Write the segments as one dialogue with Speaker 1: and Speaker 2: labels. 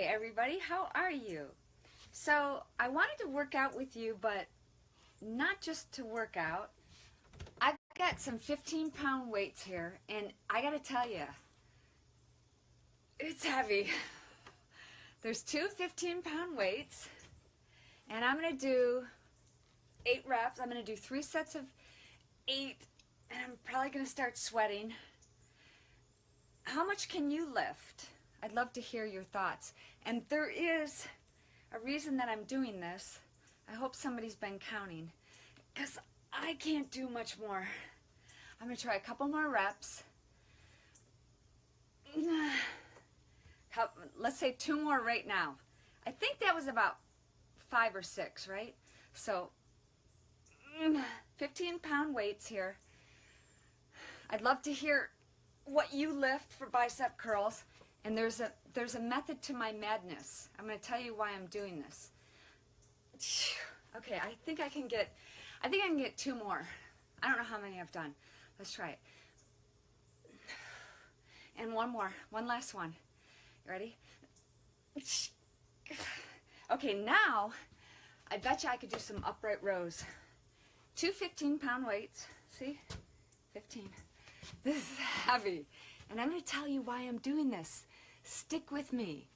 Speaker 1: everybody, how are you? So I wanted to work out with you, but not just to work out. I've got some 15-pound weights here, and I gotta tell you, it's heavy. There's two 15-pound weights, and I'm gonna do 8 reps. I'm gonna do 3 sets of 8, and I'm probably gonna start sweating. How much can you lift? I'd love to hear your thoughts. And there is a reason that I'm doing this. I hope somebody's been counting, because I can't do much more. I'm going to try a couple more reps. Let's say 2 more right now. I think that was about 5 or 6, right? So 15-pound weights here. I'd love to hear what you lift for bicep curls. And there's a method to my madness. I'm going to tell you why I'm doing this. Okay, I think I can get 2 more. I don't know how many I've done. Let's try it. And one more, one last one. You ready? Okay, now I bet you I could do some upright rows. 2 15-pound weights. See? 15. This is heavy. And I'm going to tell you why I'm doing this. Stick with me.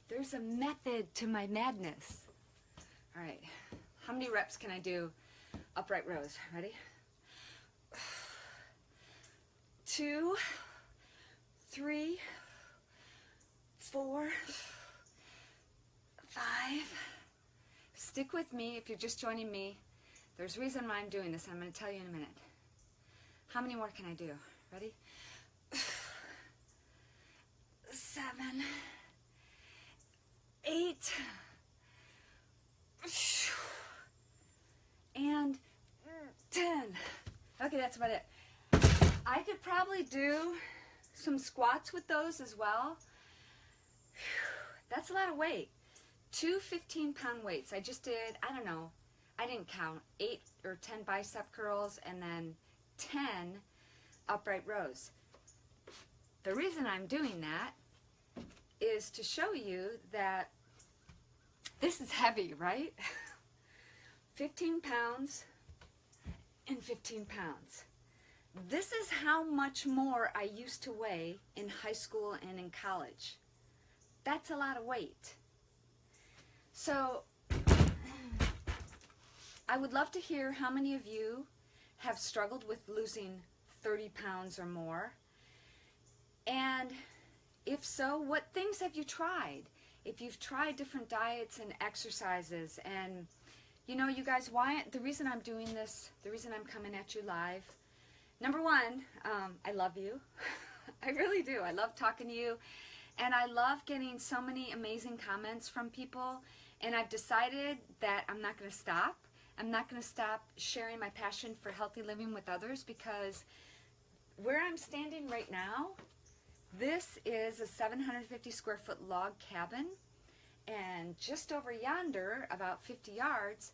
Speaker 1: There's a method to my madness. All right. How many reps can I do upright rows? Ready? 2, 3, 4, 5. Stick with me if you're just joining me. There's a reason why I'm doing this. I'm going to tell you in a minute. How many more can I do? Ready? 7, 8, and 10. Okay, that's about it. I could probably do some squats with those as well. That's a lot of weight. 2 15-pound weights. I just did, I don't know, I didn't count, 8 or 10 bicep curls and then 10 upright rows. The reason I'm doing that is to show you that this is heavy, right? 15 pounds and 15 pounds. This is how much more I used to weigh in high school and in college. That's a lot of weight. So I would love to hear how many of you have struggled with losing 30 pounds or more. And if so, what things have you tried? If you've tried different diets and exercises, and you know, you guys, the reason I'm doing this, the reason I'm coming at you live, number one, I love you. I really do. I love talking to you, and I love getting so many amazing comments from people, and I've decided that I'm not going to stop. I'm not going to stop sharing my passion for healthy living with others, because where I'm standing right now, this is a 750 square foot log cabin, and just over yonder, about 50 yards,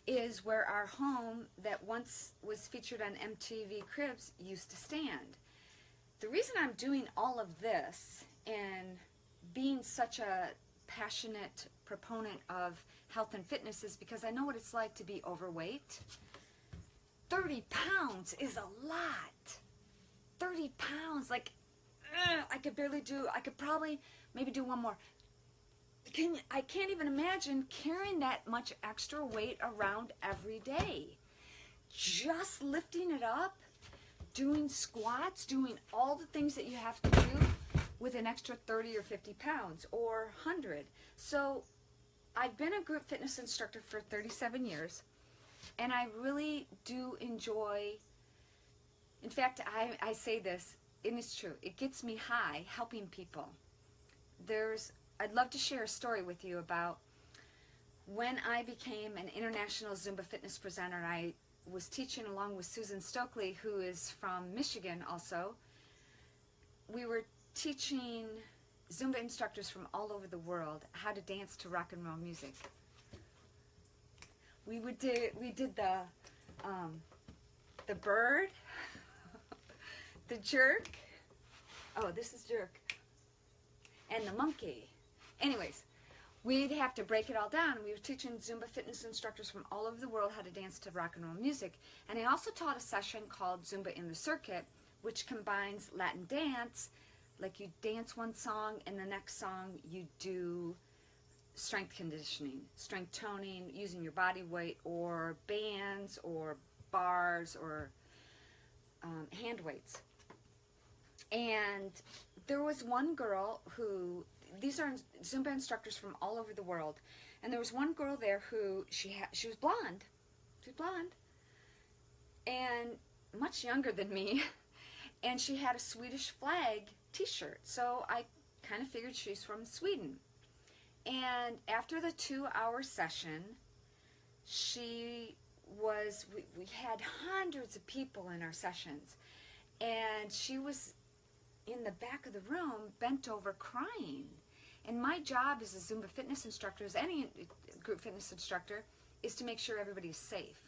Speaker 1: is where our home that once was featured on MTV Cribs used to stand. The reason I'm doing all of this and being such a passionate proponent of health and fitness is because I know what it's like to be overweight. 30 pounds is a lot. 30 pounds, like, I could barely do, I could probably maybe do one more. I can't even imagine carrying that much extra weight around every day. Just lifting it up, doing squats, doing all the things that you have to do with an extra 30 or 50 pounds or 100. So I've been a group fitness instructor for 37 years, and I really do enjoy, in fact, I say this, and it's true, it gets me high helping people. I'd love to share a story with you about when I became an international Zumba fitness presenter, and I was teaching along with Susan Stokely, who is from Michigan also. We were teaching Zumba instructors from all over the world how to dance to rock and roll music. We did the bird, the jerk, oh, this is jerk, and the monkey. Anyways, we'd have to break it all down. We were teaching Zumba fitness instructors from all over the world how to dance to rock and roll music. And I also taught a session called Zumba in the Circuit, which combines Latin dance, like you dance one song and the next song you do strength conditioning, strength toning, using your body weight, or bands or bars or hand weights. And there was one girl who, these are Zumba instructors from all over the world, and there was one girl there who she was blonde. She was blonde and much younger than me, and she had a Swedish flag t-shirt, so I kind of figured she's from Sweden. And after the 2-hour session, we had hundreds of people in our sessions, and she was in the back of the room, bent over crying. And my job as a Zumba fitness instructor, as any group fitness instructor, is to make sure everybody's safe.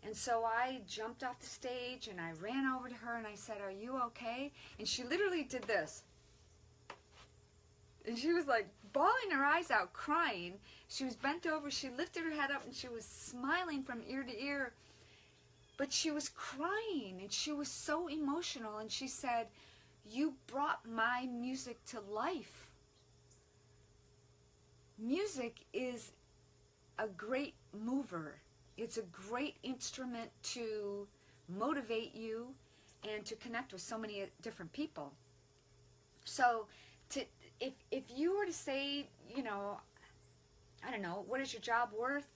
Speaker 1: And so I jumped off the stage and I ran over to her and I said, "Are you okay?" And she literally did this. And she was like bawling her eyes out, crying. She was bent over, she lifted her head up, and she was smiling from ear to ear. But she was crying and she was so emotional, and she said, "You brought my music to life." Music is a great mover. It's a great instrument to motivate you and to connect with so many different people. So if you were to say, you know, I don't know, what is your job worth?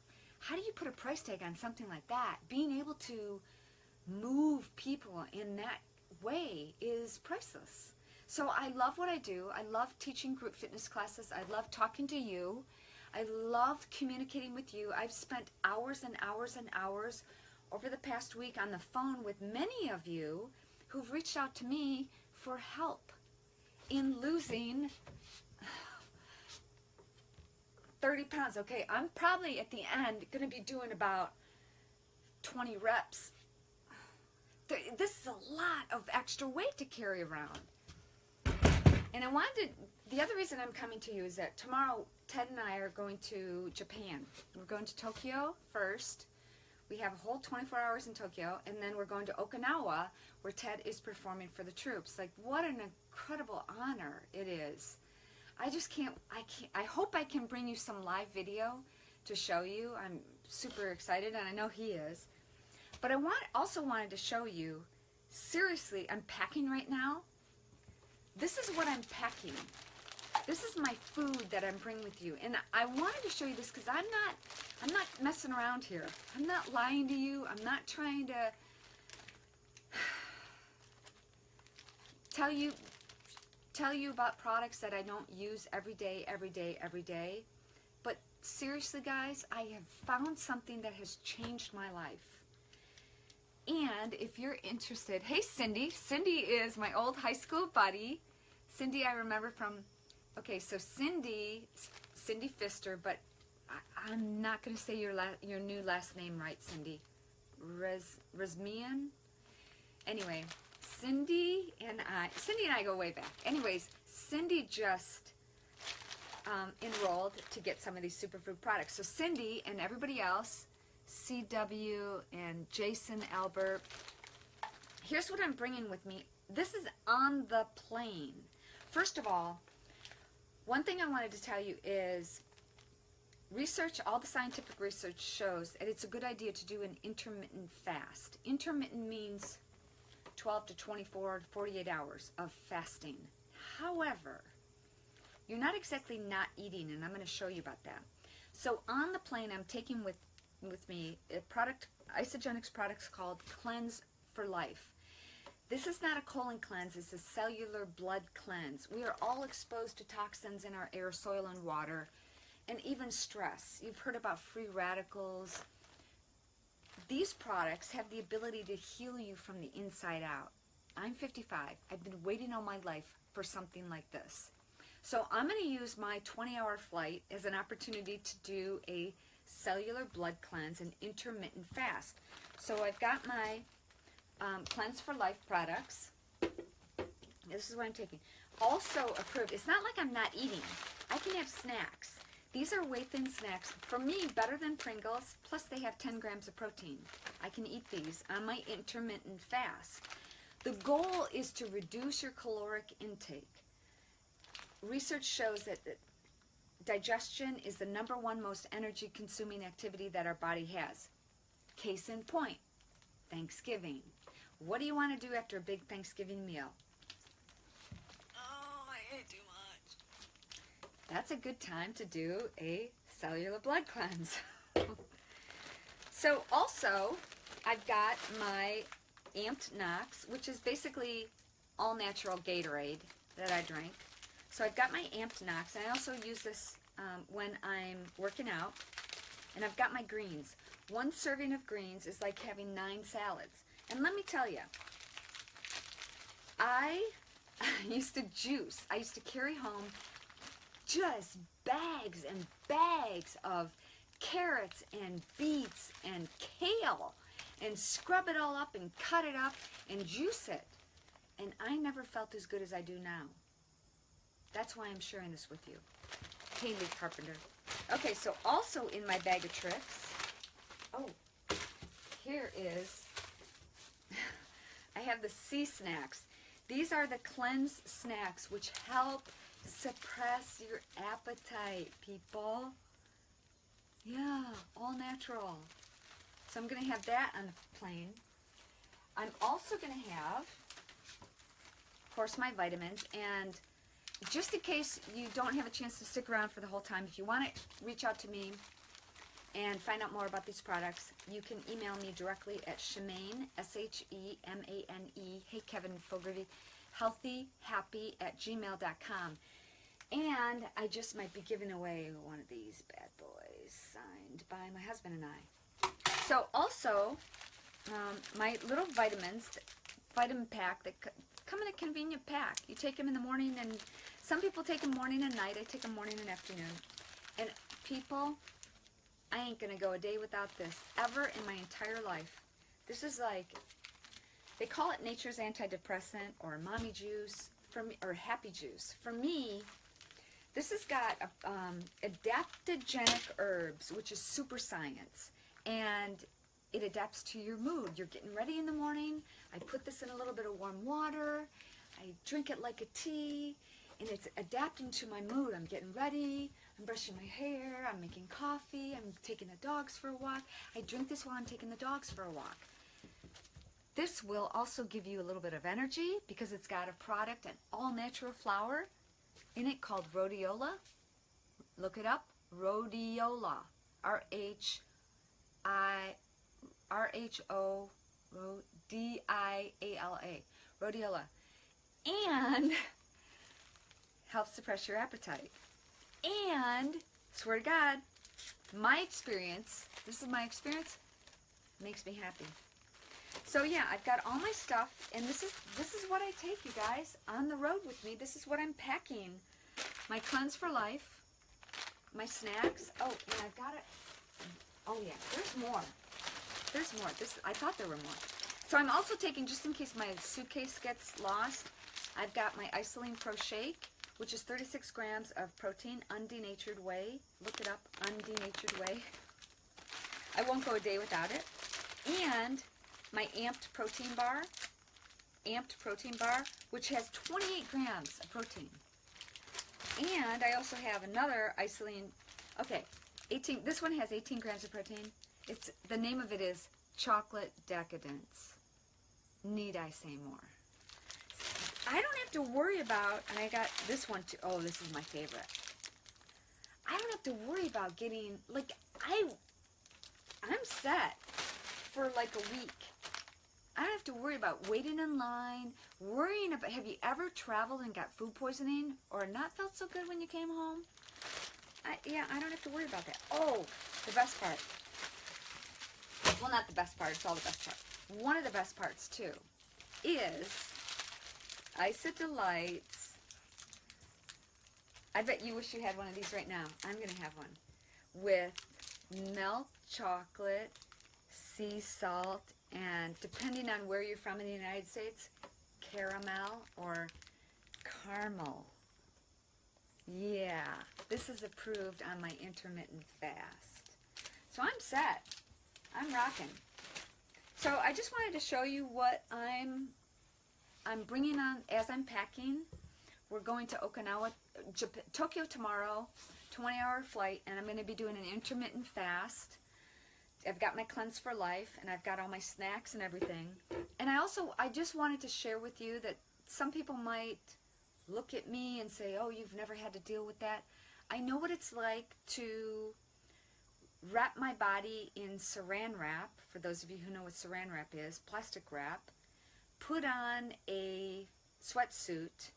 Speaker 1: How do you put a price tag on something like that? Being able to move people in that way is priceless. So I love what I do. I love teaching group fitness classes. I love talking to you. I love communicating with you. I've spent hours and hours and hours over the past week on the phone with many of you who've reached out to me for help in losing 30 pounds. Okay, I'm probably at the end going to be doing about 20 reps. This is a lot of extra weight to carry around. And I wanted to, the other reason I'm coming to you is that tomorrow Ted and I are going to Japan. We're going to Tokyo first. We have a whole 24 hours in Tokyo, and then we're going to Okinawa, where Ted is performing for the troops. Like, what an incredible honor it is. I hope I can bring you some live video to show you. I'm super excited, and I know he is. But I also wanted to show you, seriously, I'm packing right now. This is what I'm packing. This is my food that I'm bringing with you. And I wanted to show you this because I'm not messing around here. I'm not lying to you. I'm not trying to tell you about products that I don't use every day. But seriously, guys, I have found something that has changed my life. And if you're interested, hey Cindy. Cindy is my old high school buddy. Cindy I remember from, okay, so Cindy Pfister, but I'm not going to say your new last name right, Cindy. Rezmian? Anyway, Cindy and I go way back. Anyways, Cindy just enrolled to get some of these superfood products. So Cindy and everybody else, CW and Jason Albert, here's what I'm bringing with me. This is on the plane. First of all, one thing I wanted to tell you is research, all the scientific research shows that it's a good idea to do an intermittent fast. Intermittent means 12 to 24 to 48 hours of fasting. However, you're not exactly not eating, and I'm going to show you about that. So on the plane, I'm taking with me a product, Isagenix products called Cleanse for Life. This is not a colon cleanse, it's a cellular blood cleanse. We are all exposed to toxins in our air, soil, and water, and even stress. You've heard about free radicals. These products have the ability to heal you from the inside out. I'm 55. I've been waiting all my life for something like this. So I'm going to use my 20-hour flight as an opportunity to do a cellular blood cleanse and intermittent fast. So I've got my Cleanse for Life products. This is what I'm taking. Also approved. It's not like I'm not eating. I I can have snacks. These are way thin snacks. For me, better than Pringles, plus they have 10 grams of protein. I can eat these on my intermittent fast. The goal is to reduce your caloric intake. Research shows that digestion is the #1 most energy consuming activity that our body has. Case in point, Thanksgiving. What do you want to do after a big Thanksgiving meal? Oh, I ate too much. That's a good time to do a cellular blood cleanse. So also, I've got my Amped Knox, which is basically all natural Gatorade that I drink. So I've got my Amped Knox, and I also use this when I'm working out. And I've got my greens. 1 serving of greens is like having 9 salads. And let me tell you, I used to juice. I used to carry home just bags and bags of carrots and beets and kale and scrub it all up and cut it up and juice it. And I never felt as good as I do now. That's why I'm sharing this with you. Haley Carpenter. Okay, so also in my bag of tricks, oh, here is, I have the sea snacks. These are the cleanse snacks, which help suppress your appetite, people. Yeah, all natural. So I'm going to have that on the plane. I'm also going to have, of course, my vitamins. And just in case you don't have a chance to stick around for the whole time, if you want to reach out to me and find out more about these products, you can email me directly at Shemane, S-H-E-M-A-N-E, hey Kevin Fogarty, healthyhappy@gmail.com. And I just might be giving away one of these bad boys signed by my husband and I. So also, my little vitamins, vitamin pack that come in a convenient pack. You take them in the morning, and some people take them morning and night. I take them morning and afternoon. And people, I ain't going to go a day without this ever in my entire life. This is like, they call it nature's antidepressant or mommy juice, for me, or happy juice. For me, this has got adaptogenic herbs, which is super science. And it adapts to your mood. You're getting ready in the morning. I put this in a little bit of warm water. I drink it like a tea. And it's adapting to my mood. I'm getting ready. I'm brushing my hair. I'm making coffee. I'm taking the dogs for a walk. I drink this while I'm taking the dogs for a walk. This will also give you a little bit of energy because it's got a product, an all-natural flour in it called rhodiola. Look it up. Rhodiola. R-H-O-D-I-A-L-A. Rhodiola. And helps suppress your appetite. And, swear to God, my experience, this is my experience, makes me happy. So yeah, I've got all my stuff, and this is what I take, you guys, on the road with me. This is what I'm packing. My Cleanse for Life, my snacks. Oh, and I've got it. Oh yeah, there's more. There's more. I thought there were more. So I'm also taking, just in case my suitcase gets lost, I've got my Isoline Pro Shake, which is 36 grams of protein, undenatured whey. Look it up, undenatured whey. I won't go a day without it. And my Amped Protein Bar, which has 28 grams of protein. And I also have another Isoline, okay, 18. This one has 18 grams of protein. The name of it is Chocolate Decadence. Need I say more? I don't have to worry about, and I got this one too. Oh, this is my favorite. I don't have to worry about getting, like, I'm set for like a week. I don't have to worry about waiting in line, worrying about, have you ever traveled and got food poisoning or not felt so good when you came home? Yeah, I don't have to worry about that. Oh, the best part. Well, not the best part, it's all the best part. One of the best parts, too, is Ice Delights. I bet you wish you had one of these right now. I'm going to have one. With milk chocolate, sea salt, and depending on where you're from in the United States, caramel or caramel. Yeah, this is approved on my intermittent fast. So I'm set. I'm rocking. So I just wanted to show you what I'm bringing on as I'm packing. We're going to Okinawa, Tokyo tomorrow, 20-hour flight, and I'm going to be doing an intermittent fast. I've got my Cleanse for Life, and I've got all my snacks and everything. And I just wanted to share with you that some people might look at me and say, oh, you've never had to deal with that. I know what it's like to wrap my body in saran wrap, for those of you who know what saran wrap is, plastic wrap, put on a sweatsuit,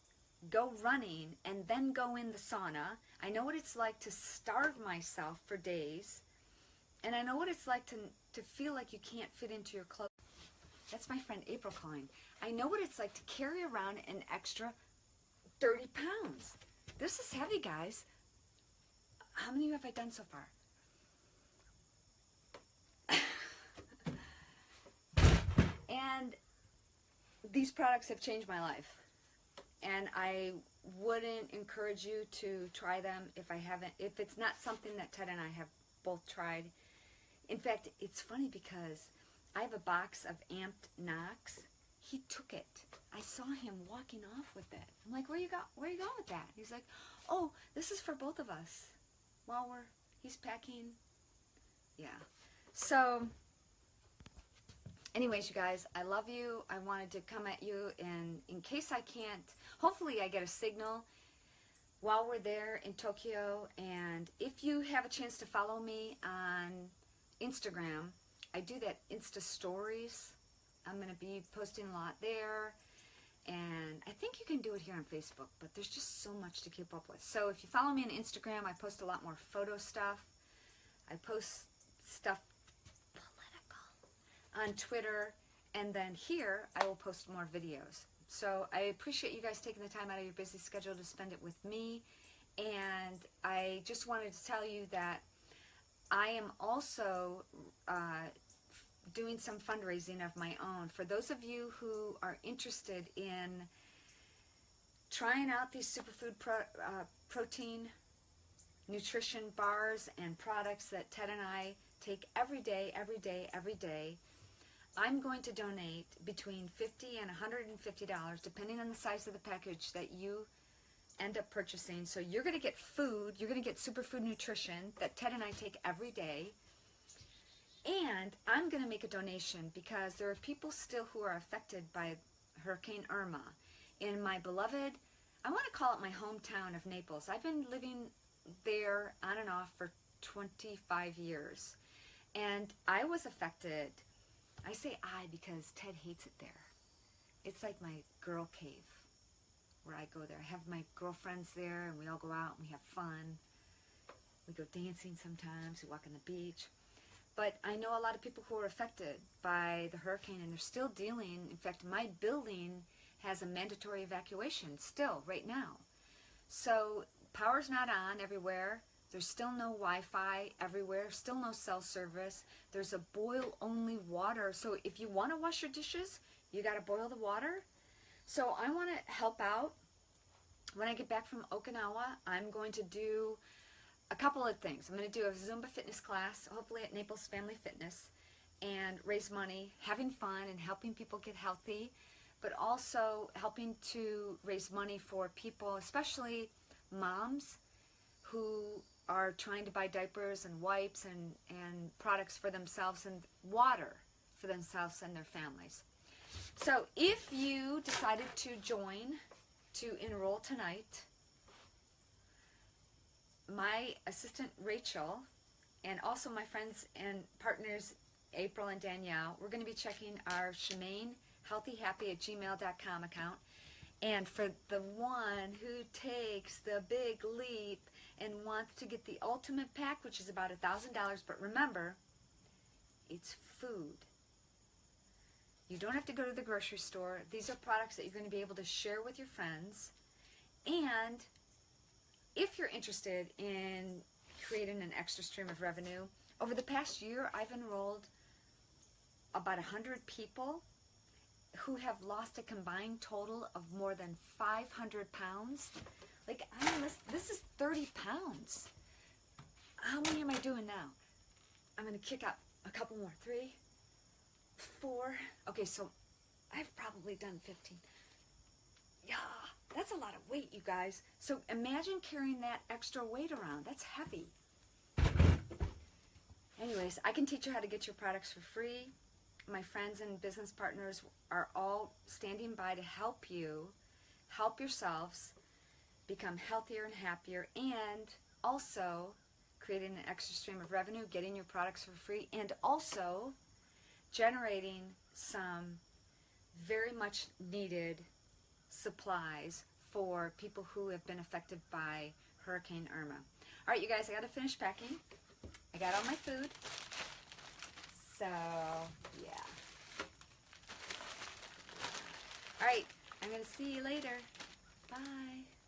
Speaker 1: go running, and then go in the sauna. I know what it's like to starve myself for days, and I know what it's like to feel like you can't fit into your clothes. That's my friend April calling. I know what it's like to carry around an extra 30 pounds. This is heavy, guys. How many have I done so far? And these products have changed my life. And I wouldn't encourage you to try them if it's not something that Ted and I have both tried. In fact, it's funny because I have a box of Amped Knox. He took it. I saw him walking off with it. I'm like, where you going with that? He's like, oh, this is for both of us. While he's packing. Yeah. So, anyways, you guys, I love you. I wanted to come at you, and in case I can't, hopefully I get a signal while we're there in Tokyo. And if you have a chance to follow me on Instagram, I do that Insta stories. I'm going to be posting a lot there. And I think you can do it here on Facebook, but there's just so much to keep up with. So if you follow me on Instagram, I post a lot more photo stuff. I post stuff political on Twitter. And then here, I will post more videos. So I appreciate you guys taking the time out of your busy schedule to spend it with me. And I just wanted to tell you that I am also doing some fundraising of my own. For those of you who are interested in trying out these superfood protein nutrition bars and products that Ted and I take every day, I'm going to donate between $50 and $150, depending on the size of the package that you end up purchasing. So you're going to get food, you're going to get superfood nutrition that Ted and I take every day. And I'm going to make a donation because there are people still who are affected by Hurricane Irma. In my beloved, I want to call it my hometown of Naples. I've been living there on and off for 25 years. And I was affected. I say I because Ted hates it there. It's like my girl cave where I go there. I have my girlfriends there, and we all go out and we have fun. We go dancing sometimes. We walk on the beach. But I know a lot of people who are affected by the hurricane, and they're still dealing. In fact, my building has a mandatory evacuation still right now. So power's not on everywhere. There's still no Wi-Fi everywhere, still no cell service. There's a boil-only water. So if you want to wash your dishes, you got to boil the water. So I want to help out. When I get back from Okinawa, I'm going to do a couple of things. I'm going to do a Zumba fitness class, hopefully at Naples Family Fitness, and raise money, having fun and helping people get healthy, but also helping to raise money for people, especially moms who are trying to buy diapers and wipes and products for themselves and water for themselves and their families. So if you decided to enroll tonight, my assistant Rachel and also my friends and partners April and Danielle, we're going to be checking our ShemaineHealthyHappy@gmail.com account. And for the one who takes the big leap and wants to get the ultimate pack, which is about $1,000, but remember, it's food. You don't have to go to the grocery store. These are products that you're going to be able to share with your friends. And if you're interested in creating an extra stream of revenue, over the past year, I've enrolled about 100 people who have lost a combined total of more than 500 pounds. Like, this is 30 30 pounds. How many am I doing now? I'm going to kick up a couple more. 3, 4. Okay, so I've probably done 15. Yeah, that's a lot of weight, you guys. So imagine carrying that extra weight around. That's heavy. Anyways, I can teach you how to get your products for free. My friends and business partners are all standing by to help you, help yourselves become healthier and happier, and also creating an extra stream of revenue, getting your products for free, and also generating some very much needed supplies for people who have been affected by Hurricane Irma. All right, you guys, I got to finish packing. I got all my food. So, yeah. All right, I'm going to see you later. Bye.